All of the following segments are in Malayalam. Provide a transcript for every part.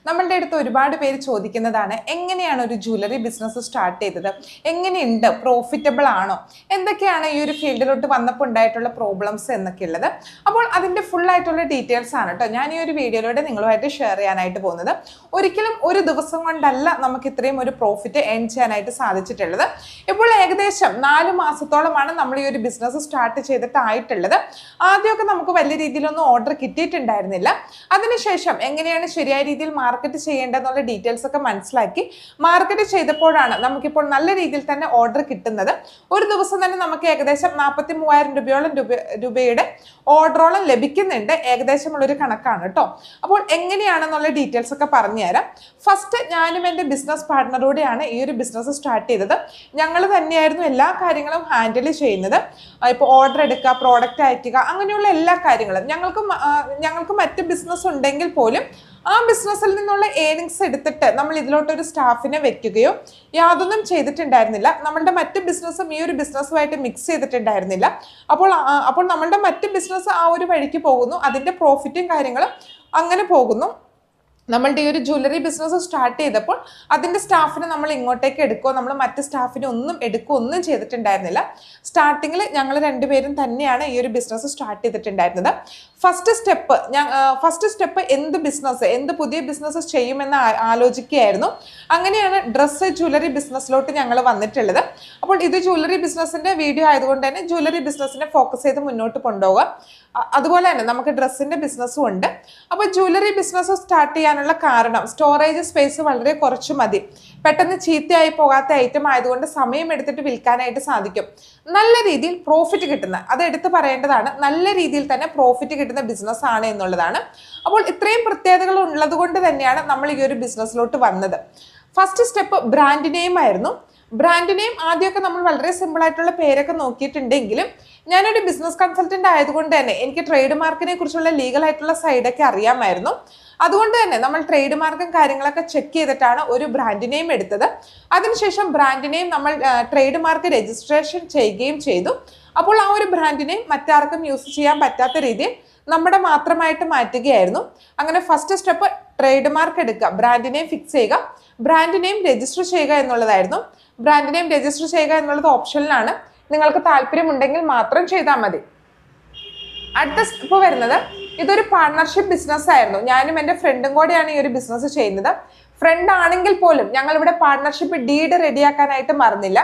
നമ്മളുടെ അടുത്ത് ഒരുപാട് പേര് ചോദിക്കുന്നതാണ്, എങ്ങനെയാണ് ഒരു ജ്വല്ലറി ബിസിനസ് സ്റ്റാർട്ട് ചെയ്തത്, എങ്ങനെയുണ്ട്, പ്രോഫിറ്റബിൾ ആണോ, എന്തൊക്കെയാണ് ഈ ഒരു ഫീൽഡിലോട്ട് വന്നപ്പോൾ ഉണ്ടായിട്ടുള്ള പ്രോബ്ലംസ് എന്നൊക്കെ ഉള്ളത്. അപ്പോൾ അതിൻ്റെ ഫുൾ ആയിട്ടുള്ള ഡീറ്റെയിൽസ് ആണ് കേട്ടോ ഞാൻ ഈ ഒരു വീഡിയോയിലൂടെ നിങ്ങളുമായിട്ട് ഷെയർ ചെയ്യാനായിട്ട് പോകുന്നത്. ഒരിക്കലും ഒരു ദിവസം കൊണ്ടല്ല നമുക്ക് ഇത്രയും ഒരു പ്രോഫിറ്റ് ഏൺ ചെയ്യാനായിട്ട് സാധിച്ചിട്ടുള്ളത്. ഇപ്പോൾ ഏകദേശം 4 മാസത്തോളമാണ് നമ്മൾ ഈ ഒരു ബിസിനസ് സ്റ്റാർട്ട് ചെയ്തിട്ടായിട്ടുള്ളത്. ആദ്യമൊക്കെ നമുക്ക് വലിയ രീതിയിലൊന്നും ഓർഡർ കിട്ടിയിട്ടുണ്ടായിരുന്നില്ല. അതിനുശേഷം എങ്ങനെയാണ് ശരിയായ രീതിയിൽ മാർക്കറ്റ് ചെയ്യേണ്ടതെന്നുള്ള ഡീറ്റെയിൽസ് ഒക്കെ മനസ്സിലാക്കി മാർക്കറ്റ് ചെയ്തപ്പോഴാണ് നമുക്കിപ്പോൾ നല്ല രീതിയിൽ തന്നെ ഓർഡർ കിട്ടുന്നത്. ഒരു ദിവസം തന്നെ നമുക്ക് ഏകദേശം 43,000 രൂപയോളം രൂപയുടെ ഓർഡറോളം ലഭിക്കുന്നുണ്ട്. ഏകദേശമുള്ളൊരു കണക്കാണ് കേട്ടോ. അപ്പോൾ എങ്ങനെയാണെന്നുള്ള ഡീറ്റെയിൽസ് ഒക്കെ പറഞ്ഞുതരാം. ഫസ്റ്റ് ഞാനും എൻ്റെ ബിസിനസ് പാർട്ട്ണറോടെയാണ് ഈ ഒരു ബിസിനസ് സ്റ്റാർട്ട് ചെയ്തത്. ഞങ്ങൾ തന്നെയായിരുന്നു എല്ലാ കാര്യങ്ങളും ഹാൻഡിൽ ചെയ്യുന്നത്. ഇപ്പോൾ ഓർഡർ എടുക്കുക, പ്രോഡക്റ്റ് അയക്കുക, അങ്ങനെയുള്ള എല്ലാ കാര്യങ്ങളും. ഞങ്ങൾക്ക് മറ്റ് ബിസിനസ് ഉണ്ടെങ്കിൽ പോലും ആ ബിസിനസ്സിൽ നിന്നുള്ള ഏണിങ്സ് എടുത്തിട്ട് നമ്മൾ ഇതിലോട്ടൊരു സ്റ്റാഫിനെ വെക്കുകയോ യാതൊന്നും ചെയ്തിട്ടുണ്ടായിരുന്നില്ല. നമ്മളുടെ മറ്റ് ബിസിനസ്സും ഈ ഒരു ബിസിനസ്സുമായിട്ട് മിക്സ് ചെയ്തിട്ടുണ്ടായിരുന്നില്ല. അപ്പോൾ നമ്മളുടെ മറ്റ് ബിസിനസ് ആ ഒരു വഴിക്ക് പോകുന്നു, അതിൻ്റെ പ്രോഫിറ്റും കാര്യങ്ങളും അങ്ങനെ പോകുന്നു. നമ്മളുടെ ഈ ഒരു ജ്വല്ലറി ബിസിനസ് സ്റ്റാർട്ട് ചെയ്തപ്പോൾ അതിൻ്റെ സ്റ്റാഫിനെ നമ്മൾ ഇങ്ങോട്ടേക്ക് എടുക്കുകയോ നമ്മൾ മറ്റ് സ്റ്റാഫിനെ ഒന്നും ചെയ്തിട്ടുണ്ടായിരുന്നില്ല. സ്റ്റാർട്ടിങ്ങിൽ ഞങ്ങൾ രണ്ടുപേരും തന്നെയാണ് ഈ ഒരു ബിസിനസ് സ്റ്റാർട്ട് ചെയ്തിട്ടുണ്ടായിരുന്നത്. ഫസ്റ്റ് സ്റ്റെപ്പ് എന്ത് പുതിയ ബിസിനസ് ചെയ്യുമെന്ന് ആലോചിക്കുകയായിരുന്നു. അങ്ങനെയാണ് ഡ്രസ്സ് ജ്വല്ലറി ബിസിനസ്സിലോട്ട് ഞങ്ങൾ വന്നിട്ടുള്ളത്. അപ്പോൾ ഇത് ജ്വല്ലറി ബിസിനസ്സിൻ്റെ വീഡിയോ ആയതുകൊണ്ട് തന്നെ ജ്വല്ലറി ബിസിനസ്സിനെ ഫോക്കസ് ചെയ്ത് മുന്നോട്ട് കൊണ്ടുപോകാം. അതുപോലെ തന്നെ നമുക്ക് ഡ്രസ്സിൻ്റെ ബിസിനസ്സും ഉണ്ട്. അപ്പോൾ ജ്വല്ലറി ബിസിനസ് സ്റ്റാർട്ട് ചെയ്യാനുള്ള കാരണം, സ്റ്റോറേജ് സ്പേസ് വളരെ കുറച്ച് മതി, പെട്ടെന്ന് ചീത്തയായി പോകാത്ത ഐറ്റം ആയതുകൊണ്ട് സമയം എടുത്തിട്ട് വിൽക്കാനായിട്ട് സാധിക്കും, നല്ല രീതിയിൽ പ്രോഫിറ്റ് കിട്ടുന്ന, അത് എടുത്ത് പറയേണ്ടതാണ്, നല്ല രീതിയിൽ തന്നെ പ്രോഫിറ്റ് കിട്ടുന്ന ബിസിനസ് ആണ് എന്നുള്ളതാണ്. അപ്പോൾ ഇത്രയും പ്രത്യേകതകൾ ഉള്ളത് കൊണ്ട് തന്നെയാണ് നമ്മൾ ഈ ഒരു ബിസിനസ്സിലോട്ട് വന്നത്. ഫസ്റ്റ് സ്റ്റെപ്പ് ബ്രാൻഡ് നെയിം ആയിരുന്നു. ബ്രാൻഡ് നെയിം ആദ്യമൊക്കെ നമ്മൾ വളരെ സിമ്പിൾ ആയിട്ടുള്ള പേരൊക്കെ നോക്കിയിട്ടുണ്ടെങ്കിലും ഞാനൊരു ബിസിനസ് കൺസൾട്ടന്റ് ആയതുകൊണ്ട് തന്നെ എനിക്ക് ട്രേഡ് മാർക്കിനെ കുറിച്ചുള്ള ലീഗൽ ആയിട്ടുള്ള സൈഡൊക്കെ അറിയാമായിരുന്നു. അതുകൊണ്ട് തന്നെ നമ്മൾ ട്രേഡ് മാർക്കും കാര്യങ്ങളൊക്കെ ചെക്ക് ചെയ്തിട്ടാണ് ഒരു ബ്രാൻഡ് നെയിം എടുത്തത്. അതിനുശേഷം ബ്രാൻഡ് നെയിം നമ്മൾ ട്രേഡ് മാർക്ക് രജിസ്ട്രേഷൻ ചെയ്യുകയും ചെയ്തു. അപ്പോൾ ആ ഒരു ബ്രാൻഡ് നെയിം മറ്റാർക്കും യൂസ് ചെയ്യാൻ പറ്റാത്ത രീതിയിൽ നമ്മുടെ മാത്രമായിട്ട് മാറ്റുകയായിരുന്നു. അങ്ങനെ ഫസ്റ്റ് സ്റ്റെപ്പ് ട്രേഡ് മാർക്ക് എടുക്കുക, ബ്രാൻഡ് നെയിം ഫിക്സ് ചെയ്യുക, ബ്രാൻഡ് നെയിം രജിസ്റ്റർ ചെയ്യുക എന്നുള്ളതായിരുന്നു. ബ്രാൻഡ് നെയിം രജിസ്റ്റർ ചെയ്യുക എന്നുള്ളത് ഓപ്ഷനിലാണ്, നിങ്ങൾക്ക് താല്പര്യമുണ്ടെങ്കിൽ മാത്രം ചെയ്താൽ മതി. അടുത്ത സ്റ്റെപ്പ് വരുന്നത്, ഇതൊരു പാർട്ണർഷിപ്പ് ബിസിനസ് ആയിരുന്നു. ഞാനും എൻ്റെ ഫ്രണ്ടും കൂടെയാണ് ഈ ഒരു ബിസിനസ് ചെയ്യുന്നത്. ഫ്രണ്ട് ആണെങ്കിൽ പോലും ഞങ്ങൾ ഇവിടെ പാർട്ണർഷിപ്പ് ഡീഡ് റെഡിയാക്കാനായിട്ട് മറന്നില്ല.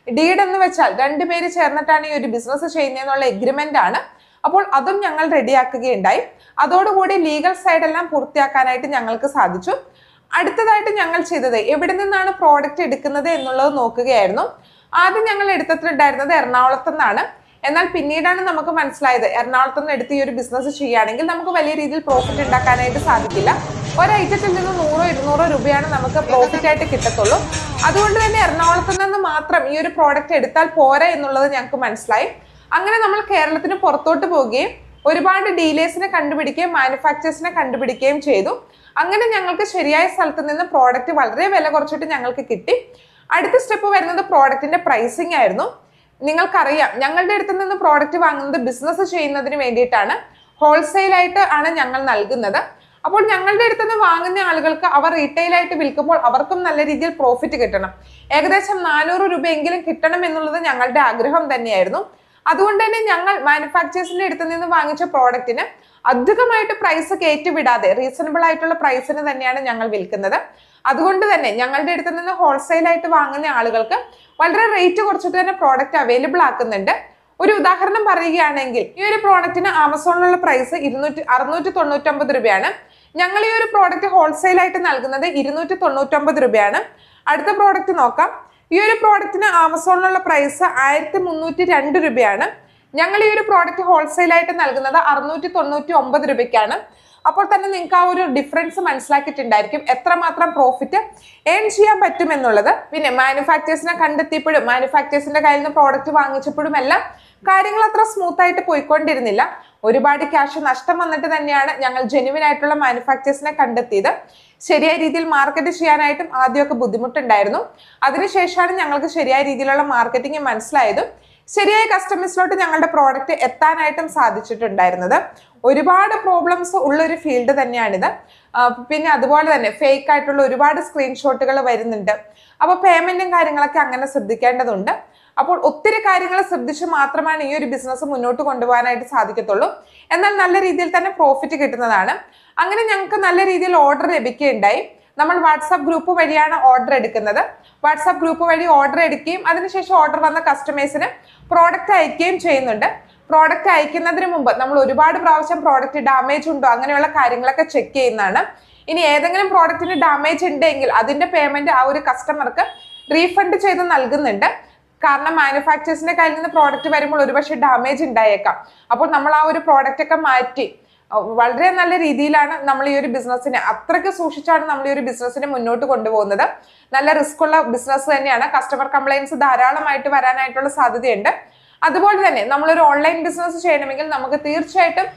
ഡീഡ് എന്ന് വെച്ചാൽ 2 പേര് ചേർന്നിട്ടാണ് ഈ ഒരു ബിസിനസ് ചെയ്യുന്നതെന്നുള്ള എഗ്രിമെന്റ് ആണ്. അപ്പോൾ അതും ഞങ്ങൾ റെഡിയാക്കുകയുണ്ടായി. അതോടുകൂടി ലീഗൽ സൈഡ് എല്ലാം പൂർത്തിയാക്കാനായിട്ട് ഞങ്ങൾക്ക് സാധിച്ചു. അടുത്തതായിട്ട് ഞങ്ങൾ ചെയ്തത് എവിടെ നിന്നാണ് പ്രോഡക്റ്റ് എടുക്കുന്നത് എന്നുള്ളത് നോക്കുകയായിരുന്നു. ആദ്യം ഞങ്ങൾ എടുത്തിട്ടുണ്ടായിരുന്നത് എറണാകുളത്തു നിന്നാണ്. എന്നാൽ പിന്നീടാണ് നമുക്ക് മനസ്സിലായത് എറണാകുളത്തു നിന്ന് എടുത്ത് ഈ ഒരു ബിസിനസ് ചെയ്യുകയാണെങ്കിൽ നമുക്ക് വലിയ രീതിയിൽ പ്രോഫിറ്റ് ഉണ്ടാക്കാനായിട്ട് സാധിക്കില്ല. ഒരൈറ്റത്തിൽ നിന്ന് 100-200 രൂപയാണ് നമുക്ക് പ്രോഫിറ്റ് ആയിട്ട് കിട്ടത്തുള്ളൂ. അതുകൊണ്ട് തന്നെ എറണാകുളത്തു നിന്ന് മാത്രം ഈ ഒരു പ്രോഡക്റ്റ് എടുത്താൽ പോരാ എന്നുള്ളത് ഞങ്ങൾക്ക് മനസ്സിലായി. അങ്ങനെ നമ്മൾ കേരളത്തിന് പുറത്തോട്ട് പോവുകയും ഒരുപാട് ഡീലേഴ്സിനെ കണ്ടുപിടിക്കുകയും മാനുഫാക്ചേഴ്സിനെ കണ്ടുപിടിക്കുകയും ചെയ്തു. അങ്ങനെ ഞങ്ങൾക്ക് ശരിയായ സ്ഥലത്ത് നിന്ന് പ്രോഡക്റ്റ് വളരെ വില കുറച്ചിട്ട് ഞങ്ങൾക്ക് കിട്ടി. അടുത്ത സ്റ്റെപ്പ് വരുന്നത് പ്രോഡക്റ്റിന്റെ പ്രൈസിങ് ആയിരുന്നു. നിങ്ങൾക്കറിയാം, ഞങ്ങളുടെ അടുത്ത് നിന്ന് പ്രോഡക്റ്റ് വാങ്ങുന്നത് ബിസിനസ് ചെയ്യുന്നതിന് വേണ്ടിയിട്ടാണ്. ഹോൾസെയിലായിട്ട് ആണ് ഞങ്ങൾ നൽകുന്നത്. അപ്പോൾ ഞങ്ങളുടെ അടുത്ത് നിന്ന് വാങ്ങുന്ന ആളുകൾക്ക് അവർ റീറ്റെയിലായിട്ട് വിൽക്കുമ്പോൾ അവർക്കും നല്ല രീതിയിൽ പ്രോഫിറ്റ് കിട്ടണം. ഏകദേശം 400 രൂപയെങ്കിലും കിട്ടണം എന്നുള്ളത് ഞങ്ങളുടെ ആഗ്രഹം തന്നെയായിരുന്നു. അതുകൊണ്ട് തന്നെ ഞങ്ങൾ മാനുഫാക്ചേഴ്സിന്റെ അടുത്ത് നിന്ന് വാങ്ങിച്ച പ്രോഡക്റ്റിന് അധികമായിട്ട് പ്രൈസ് കയറ്റിവിടാതെ റീസണബിൾ ആയിട്ടുള്ള പ്രൈസിന് തന്നെയാണ് ഞങ്ങൾ വിൽക്കുന്നത്. അതുകൊണ്ട് തന്നെ ഞങ്ങളുടെ അടുത്ത് നിന്ന് ഹോൾസെയിലായിട്ട് വാങ്ങുന്ന ആളുകൾക്ക് വളരെ റേറ്റ് കുറച്ചിട്ട് തന്നെ പ്രോഡക്റ്റ് അവൈലബിൾ ആക്കുന്നുണ്ട്. ഒരു ഉദാഹരണം പറയുകയാണെങ്കിൽ ഈ ഒരു പ്രോഡക്റ്റിന് ആമസോണിലുള്ള പ്രൈസ് 699 രൂപയാണ്. ഞങ്ങൾ ഈ ഒരു പ്രോഡക്റ്റ് ഹോൾസെയിലായിട്ട് നൽകുന്നത് 299 രൂപയാണ്. അടുത്ത പ്രോഡക്റ്റ് നോക്കാം. ഈ ഒരു പ്രോഡക്റ്റിന് ആമസോണിലുള്ള പ്രൈസ് 1302 രൂപയാണ്. ഞങ്ങൾ ഈ ഒരു പ്രോഡക്റ്റ് ഹോൾസെയിലായിട്ട് നൽകുന്നത് 699 രൂപയ്ക്കാണ്. അപ്പോൾ തന്നെ നിങ്ങൾക്ക് ആ ഒരു ഡിഫറൻസ് മനസ്സിലാക്കിയിട്ടുണ്ടായിരിക്കും എത്രമാത്രം പ്രോഫിറ്റ് ഏൺ ചെയ്യാൻ പറ്റും എന്നുള്ളത്. പിന്നെ മാനുഫാക്ചേഴ്സിനെ കണ്ടെത്തിയപ്പോഴും മാനുഫാക്ചേഴ്സിന്റെ കയ്യിൽ നിന്ന് പ്രോഡക്റ്റ് വാങ്ങിച്ചപ്പോഴും എല്ലാം കാര്യങ്ങൾ അത്ര സ്മൂത്ത് ആയിട്ട് പോയിക്കൊണ്ടിരുന്നില്ല. ഒരുപാട് ക്യാഷ് നഷ്ടം വന്നിട്ട് തന്നെയാണ് ഞങ്ങൾ ജെന്യുവിൻ ആയിട്ടുള്ള മാനുഫാക്ചേഴ്സിനെ കണ്ടെത്തിയത്. ശരിയായ രീതിയിൽ മാർക്കറ്റ് ചെയ്യാനായിട്ടും ആദ്യമൊക്കെ ബുദ്ധിമുട്ടുണ്ടായിരുന്നു. അതിനുശേഷമാണ് ഞങ്ങൾക്ക് ശരിയായ രീതിയിലുള്ള മാർക്കറ്റിംഗ് മനസ്സിലായതും ശരിയായ കസ്റ്റമേഴ്സിലോട്ട് ഞങ്ങളുടെ പ്രോഡക്റ്റ് എത്താനായിട്ടും സാധിച്ചിട്ടുണ്ടായിരുന്നത്. ഒരുപാട് പ്രോബ്ലംസ് ഉള്ളൊരു ഫീൽഡ് തന്നെയാണിത്. പിന്നെ അതുപോലെ തന്നെ ഫേക്ക് ആയിട്ടുള്ള ഒരുപാട് സ്ക്രീൻഷോട്ടുകൾ വരുന്നുണ്ട്. അപ്പോൾ പേയ്മെന്റും കാര്യങ്ങളൊക്കെ അങ്ങനെ ശ്രദ്ധിക്കേണ്ടതുണ്ട്. അപ്പോൾ ഒത്തിരി കാര്യങ്ങൾ ശ്രദ്ധിച്ച് മാത്രമാണ് ഈ ഒരു ബിസിനസ് മുന്നോട്ട് കൊണ്ടുപോകാനായിട്ട് സാധിക്കത്തുള്ളൂ. എന്നാൽ നല്ല രീതിയിൽ തന്നെ പ്രോഫിറ്റ് കിട്ടുന്നതാണ്. അങ്ങനെ ഞങ്ങൾക്ക് നല്ല രീതിയിൽ ഓർഡർ ലഭിക്കുകയുണ്ടായി. നമ്മൾ വാട്സാപ്പ് ഗ്രൂപ്പ് വഴിയാണ് ഓർഡർ എടുക്കുന്നത്. വാട്സാപ്പ് ഗ്രൂപ്പ് വഴി ഓർഡർ എടുക്കുകയും അതിനുശേഷം ഓർഡർ വന്ന കസ്റ്റമേഴ്സിന് പ്രോഡക്റ്റ് അയക്കുകയും ചെയ്യുന്നുണ്ട്. പ്രോഡക്റ്റ് അയക്കുന്നതിന് മുമ്പ് നമ്മൾ ഒരുപാട് പ്രാവശ്യം പ്രോഡക്റ്റ് ഡാമേജ് ഉണ്ടോ അങ്ങനെയുള്ള കാര്യങ്ങളൊക്കെ ചെക്ക് ചെയ്യുന്നതാണ്. ഇനി ഏതെങ്കിലും പ്രോഡക്റ്റിന് ഡാമേജ് ഉണ്ടെങ്കിൽ അതിന്റെ പേയ്മെന്റ് ആ ഒരു കസ്റ്റമർക്ക് റീഫണ്ട് ചെയ്ത് നൽകുന്നുണ്ട്. കാരണം മാനുഫാക്ചേഴ്സിന്റെ കയ്യിൽ നിന്ന് പ്രോഡക്റ്റ് വരുമ്പോൾ ഒരുപക്ഷെ ഡാമേജ് ഉണ്ടായേക്കാം. അപ്പോൾ നമ്മൾ ആ ഒരു പ്രോഡക്റ്റ് ഒക്കെ മാറ്റി വളരെ നല്ല രീതിയിലാണ് നമ്മൾ ഈ ഒരു ബിസിനസ്സിനെ, അത്രയ്ക്ക് സൂക്ഷിച്ചാണ് നമ്മൾ ഈ ഒരു ബിസിനസ്സിനെ മുന്നോട്ട് കൊണ്ടുപോകുന്നത്. നല്ല റിസ്ക് ഉള്ള ബിസിനസ് തന്നെയാണ്. കസ്റ്റമർ കംപ്ലൈൻസ് ധാരാളമായിട്ട് വരാനായിട്ടുള്ള സാധ്യതയുണ്ട്. അതുപോലെ തന്നെ നമ്മളൊരു ഓൺലൈൻ ബിസിനസ് ചെയ്യണമെങ്കിൽ നമുക്ക് തീർച്ചയായിട്ടും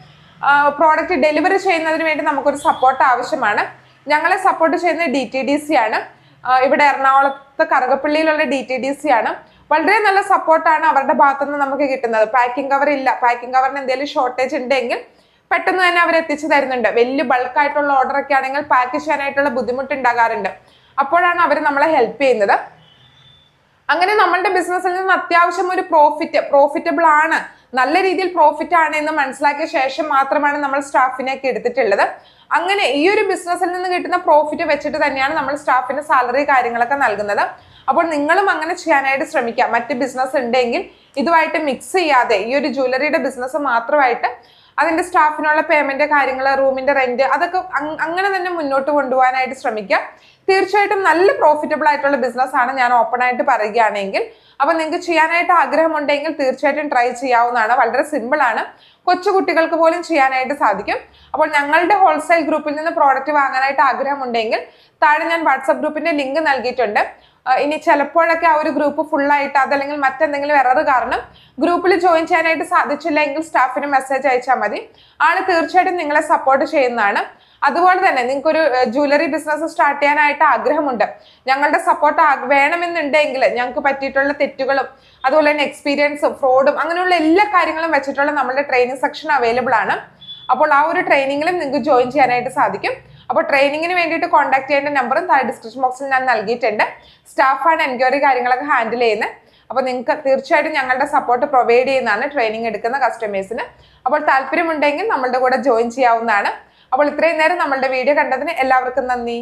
പ്രോഡക്റ്റ് ഡെലിവറി ചെയ്യുന്നതിന് വേണ്ടി നമുക്കൊരു സപ്പോർട്ട് ആവശ്യമാണ്. ഞങ്ങളെ സപ്പോർട്ട് ചെയ്യുന്നത് DTDC ആണ്. ഇവിടെ എറണാകുളത്ത് കറുകപ്പള്ളിയിലുള്ള DTDC ആണ്. വളരെ നല്ല സപ്പോർട്ടാണ് അവരുടെ ഭാഗത്തുനിന്ന് നമുക്ക് കിട്ടുന്നത്. പാക്കിംഗ് കവർ ഇല്ല, പാക്കിംഗ് കവറിന് എന്തെങ്കിലും ഷോർട്ടേജ് ഉണ്ടെങ്കിൽ പെട്ടെന്ന് തന്നെ അവർ എത്തിച്ചു തരുന്നുണ്ട്. വലിയ ബൾക്കായിട്ടുള്ള ഓർഡർ ഒക്കെ ആണെങ്കിൽ പാക്ക് ചെയ്യാനായിട്ടുള്ള ബുദ്ധിമുട്ട് ഉണ്ടാകാറുണ്ട്. അപ്പോഴാണ് അവർ നമ്മളെ ഹെൽപ്പ് ചെയ്യുന്നത്. അങ്ങനെ നമ്മളുടെ ബിസിനസ്സിൽ നിന്ന് അത്യാവശ്യം ഒരു പ്രോഫിറ്റബിൾ ആണ്, നല്ല രീതിയിൽ പ്രോഫിറ്റ് ആണ് എന്ന് മനസ്സിലാക്കിയ ശേഷം മാത്രമാണ് നമ്മൾ സ്റ്റാഫിനെയൊക്കെ എടുത്തിട്ടുള്ളത്. അങ്ങനെ ഈ ഒരു ബിസിനസ്സിൽ നിന്ന് കിട്ടുന്ന പ്രോഫിറ്റ് വെച്ചിട്ട് തന്നെയാണ് നമ്മൾ സ്റ്റാഫിന് സാലറി കാര്യങ്ങളൊക്കെ നൽകുന്നത്. അപ്പോൾ നിങ്ങളും അങ്ങനെ ചെയ്യാനായിട്ട് ശ്രമിക്കുക. മറ്റ് ബിസിനസ് ഉണ്ടെങ്കിൽ ഇതുമായിട്ട് മിക്സ് ചെയ്യാതെ ഈ ഒരു ജ്വല്ലറിയുടെ ബിസിനസ് മാത്രമായിട്ട് അതിന്റെ സ്റ്റാഫിനുള്ള പേയ്മെന്റ് കാര്യങ്ങൾ, റൂമിന്റെ റെന്റ്, അതൊക്കെ അങ്ങനെ തന്നെ മുന്നോട്ട് കൊണ്ടുപോകാനായിട്ട് ശ്രമിക്കുക. തീർച്ചയായിട്ടും നല്ല പ്രോഫിറ്റബിൾ ആയിട്ടുള്ള ബിസിനസ് ആണ് ഞാൻ ഓപ്പൺ ആയിട്ട് പറയുകയാണെങ്കിൽ. അപ്പൊ നിങ്ങൾക്ക് ചെയ്യാനായിട്ട് ആഗ്രഹമുണ്ടെങ്കിൽ തീർച്ചയായിട്ടും ട്രൈ ചെയ്യാവുന്നതാണ്. വളരെ സിമ്പിൾ ആണ്. കൊച്ചു കുട്ടികൾക്ക് പോലും ചെയ്യാനായിട്ട് സാധിക്കും. അപ്പോൾ ഞങ്ങളുടെ ഹോൾസെയിൽ ഗ്രൂപ്പിൽ നിന്ന് പ്രോഡക്റ്റ് വാങ്ങാനായിട്ട് ആഗ്രഹമുണ്ടെങ്കിൽ താഴെ ഞാൻ വാട്സാപ്പ് ഗ്രൂപ്പിന്റെ ലിങ്ക് നൽകിയിട്ടുണ്ട്. ഇനി ചിലപ്പോഴൊക്കെ ആ ഒരു ഗ്രൂപ്പ് ഫുള്ളായിട്ട് അതല്ലെങ്കിൽ മറ്റെന്തെങ്കിലും എറർ കാരണം ഗ്രൂപ്പിൽ ജോയിൻ ചെയ്യാനായിട്ട് സാധിച്ചില്ല എങ്കിൽ സ്റ്റാഫിന് മെസ്സേജ് അയച്ചാൽ മതി. ആള് തീർച്ചയായിട്ടും നിങ്ങളെ സപ്പോർട്ട് ചെയ്യുന്നതാണ്. അതുപോലെ തന്നെ നിങ്ങൾക്കൊരു ജ്വല്ലറി ബിസിനസ് സ്റ്റാർട്ട് ചെയ്യാനായിട്ട് ആഗ്രഹമുണ്ട്, ഞങ്ങളുടെ സപ്പോർട്ട് വേണമെന്നുണ്ടെങ്കിൽ ഞങ്ങൾക്ക് പറ്റിയിട്ടുള്ള തെറ്റുകളും അതുപോലെ തന്നെ എക്സ്പീരിയൻസും ഫ്രോഡും അങ്ങനെയുള്ള എല്ലാ കാര്യങ്ങളും വെച്ചിട്ടുള്ള നമ്മുടെ ട്രെയിനിങ് സെക്ഷൻ അവൈലബിൾ ആണ്. അപ്പോൾ ആ ഒരു ട്രെയിനിങ്ങിലും നിങ്ങൾക്ക് ജോയിൻ ചെയ്യാനായിട്ട് സാധിക്കും. അപ്പോൾ ട്രെയിനിങ്ങിന് വേണ്ടിയിട്ട് കോൺടാക്ട് ചെയ്യേണ്ട നമ്പറും താഴെ ഡിസ്ക്രിപ്ഷൻ ബോക്സിൽ ഞാൻ നൽകിയിട്ടുണ്ട്. സ്റ്റാഫാണ് എൻക്വയറി കാര്യങ്ങളൊക്കെ ഹാൻഡിൽ ചെയ്യുന്നത്. അപ്പോൾ നിങ്ങൾക്ക് തീർച്ചയായിട്ടും ഞങ്ങളുടെ സപ്പോർട്ട് പ്രൊവൈഡ് ചെയ്യുന്നതാണ് ട്രെയിനിങ് എടുക്കുന്ന കസ്റ്റമേഴ്സിന്. അപ്പോൾ താല്പര്യമുണ്ടെങ്കിൽ നമ്മളുടെ കൂടെ ജോയിൻ ചെയ്യാവുന്നതാണ്. അപ്പോൾ ഇത്രയും നേരം നമ്മളുടെ വീഡിയോ കണ്ടതിന് എല്ലാവർക്കും നന്ദി.